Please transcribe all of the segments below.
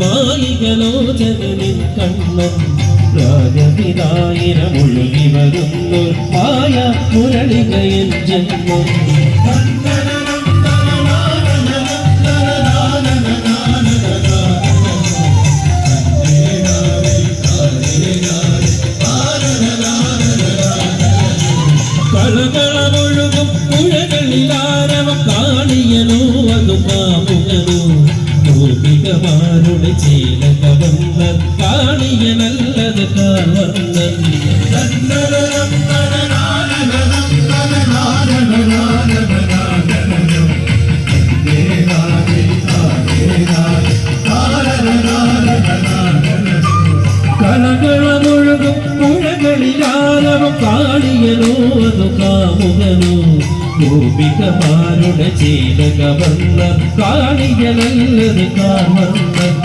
മായികലോചനനിൻ കണ്ണൻ രാജപിതായിരമൊഴുകി വരുന്നു മായ മുരളികയിൽ ജന്മം കളകളമൊഴുകും പുഴകളിലാരവ കാണിയനോ അതു കാമുകനോ ഗോപികമാരുടെ ചീലകവന്നൻ കാണിയനല്ലത് കാർവന്നൻ കളകളമൊഴുകും പുഴകളിലാരവ കാണിയനോ അതു കാമുകനോ ഗോപികമാരുടെ ചീലകവന്നൻ കാണിയനല്ലത് കാർവന്നൻ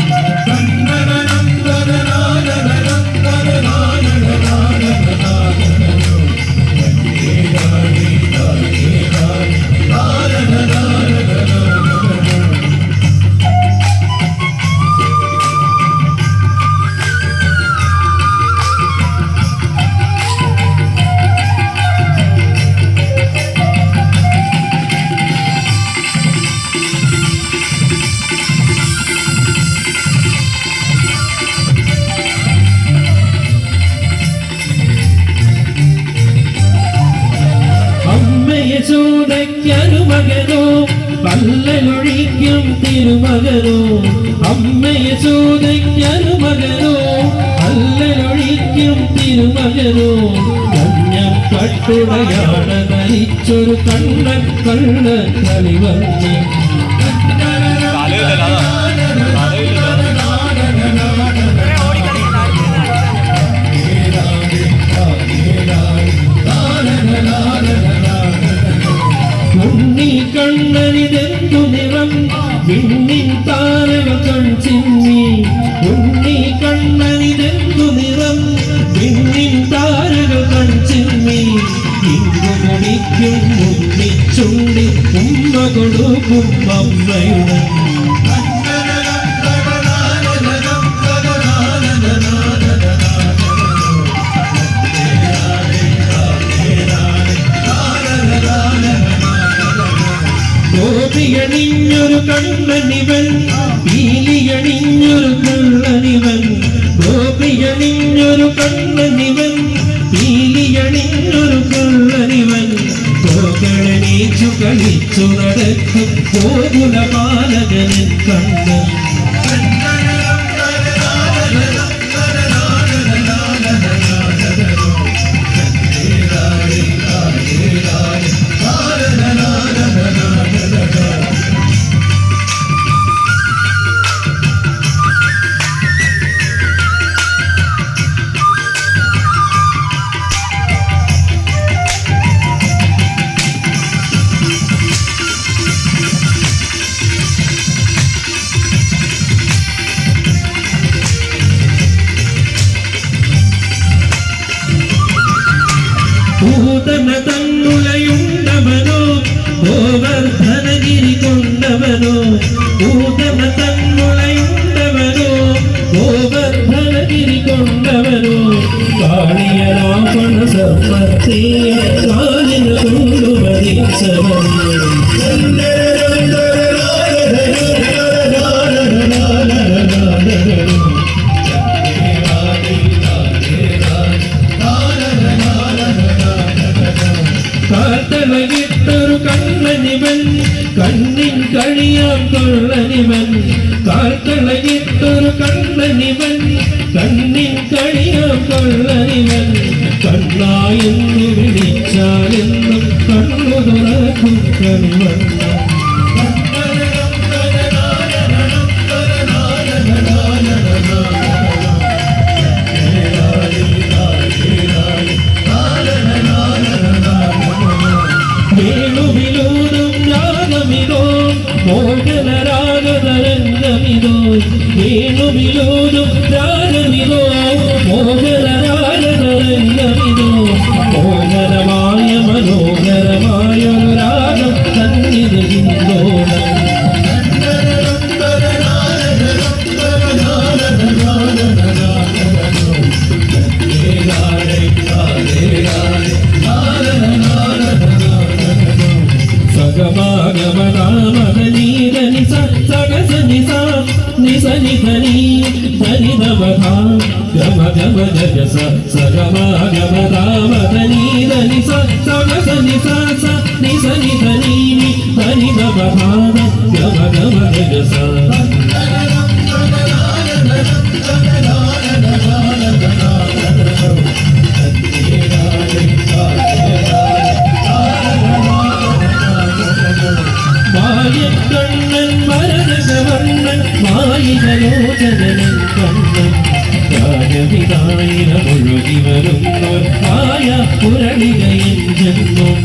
യശോദയ്ക്കൊരുമകനോ പല്ലലൊഴിക്കും തിരുമകനോ അമ്മയശോദയ്ക്കൊരുമകനോ പല്ലലൊഴിക്കും തിരുമകനോ കഞ്ഞപ്പട്ടുടയാട ധരിച്ചൊരു കണ്ണൻ കള്ള കളിവന്നു കണ്ണനിതെന്തു നിറം വിണ്ണിൻ താരകൾ കൺചിമ്മി ഉണ്ണി കണ്ണനിതെന്തു നിറം വിണ്ണിൻ താരകൾ കൺചിമ്മി ഇങ്ങു കുടിക്കും ഉണ്ണിച്ചുണ്ടി ഉമ്മ കൊടുക്കും അമ്മയുടെ ഗോപിയണിഞ്ഞൊരു കണ്ണനിവൻ പീലിയണിഞ്ഞൊരു കള്ളനിവൻ ഗോപിയണിഞ്ഞൊരു കണ്ണനിവൻ പീലിയണിഞ്ഞൊരു കള്ളനിവൻ ഗോകളണീച്ചു കളിച്ചു നടക്കും ഗോകുല ബാലകനൻ കണ്ണൻ ഭൂതന തന്നുലയുണ്ടവനോ ഗോവർദ്ധനഗിരി കൊണ്ടവനോ ഭൂതന തന്നുലയുണ്ടവനോ ഗോവർദ്ധനഗിരി കൊണ്ടവനോ കാളിയ രാവണ സർപ്പത്തെയ കാലിന കൊണ്ടുവരിച്ചവൻ കാത്തളകിട്ടൊരു കണ്ണനിവൻ കണ്ണിൻ കഴിയാം കൊള്ളനിവൻ കാത്തളകിട്ടൊരു കണ്ണനിവൻ കണ്ണിൻ കഴിയാം കൊള്ളനിവൻ കണ്ണായെന്നു വിളിച്ചാലെന്നും കണ്ണു തുറക്കും കണിവൻ വേണുവിലൂതും രാഗമിതോ മോഹനരാഗതരംഗമിതോ വേണുവിലൂതും രാഗമിതോ മോഹനരാഗതരംഗമിതോ മോഹനമായ മനോഹരമായൊരു രാഗം തന്നിത് ഹിന്ദോളം సని సని సని దమధ గమ గమ గగ స సగమ గమ రామ దని దని స సగ సని స స ని సని సని ని సని దమధ గమ గమ గగ స മായക്കണ്ണൻ മരതകവർണ്ണൻ മായികലോചനൻ കണ്ണൻ രാജവിതായിരമൊഴുകി വരുന്നോർ മായ പുരളികയൻ ജന്മം